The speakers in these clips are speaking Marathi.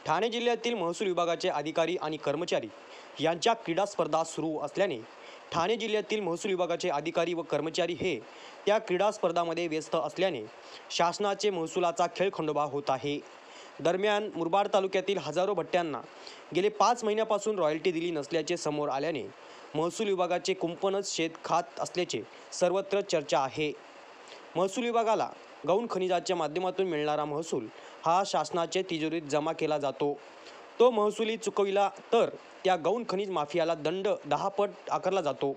ठाणे जिल्ह्यातील महसूल विभागाचे अधिकारी आणि कर्मचारी यांच्या क्रीडा स्पर्धा सुरू असल्याने ठाणे जिल्ह्यातील महसूल विभागाचे अधिकारी व कर्मचारी हे त्या क्रीडा स्पर्धांमध्ये व्यस्त असल्याने शासनाचे महसुलाचा खेळखंडोबा होत आहे। दरम्यान मुरबाड तालुक्यातील हजारो भट्ट्यांना गेले 5 महिन्यापासून रॉयल्टी दिली नसल्याचे समोर आल्याने महसूल विभागाचे कुंपणच शेत खात असल्याचे सर्वत्र चर्चा आहे। महसूल विभागाला गौण खनिजाच्या माध्यमातून मिळणारा महसूल हा शासनाच्या तिजोरीत जमा केला जातो। तो महसूली चुकविला तर त्या गौण खनिज माफियाला दंड 10 पट आकारला जातो।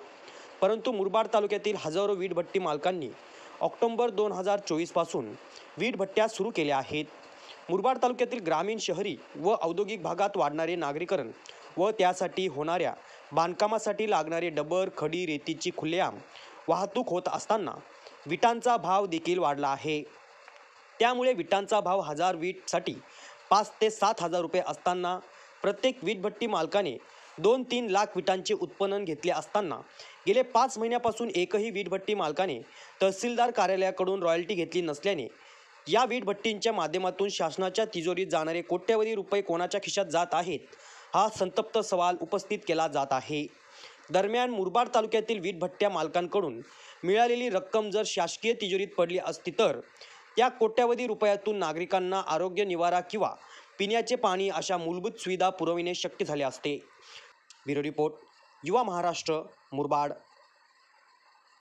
परंतु मुरबाड तालुक्यातील हजारो वीटभट्टी मालकांनी ऑक्टोबर 2024 पासून वीटभट्ट्या सुरू केल्या आहेत। मुरबाड तालुक्यातील ग्रामीण, शहरी व औद्योगिक भागात वाढणारे नागरीकरण व त्यासाठी होणाऱ्या बांधकामासाठी लागणारे डबर, खडी, रेतीची खुलेआम वाहतूक होत असताना विटांचा भाव देखील वाढला आहे। त्यामुळे विटांचा भाव 1000 वीटसाठी 5 ते 7 हजार रुपये असताना प्रत्येक वीटभट्टी मालकाने 2-3 लाख विटांचे उत्पन्न घेतले असताना गेले 5 महिन्यापासून एकही वीटभट्टी मालकाने तहसीलदार कार्यालयाकडून रॉयल्टी घेतली नसल्याने या वीटभट्टींच्या माध्यमातून शासनाच्या तिजोरीत जाणारे कोट्यवधी रुपये कोणाच्या खिशात जात आहेत, हा संतप्त सवाल उपस्थित केला जात आहे। दरम्यान मुरबाड तालुक्यातील वीटभट्ट्या मालकांकडून मिळालेली रक्कम जर शासकीय तिजोरीत पडली असती तर त्या कोट्यवधी रुपयातून नागरिकांना आरोग्य, निवारा किंवा पिण्याचे पाणी अशा मूलभूत सुविधा पुरविणे शक्य झाले असते। ब्युरो रिपोर्ट, युवा महाराष्ट्र, मुरबाड।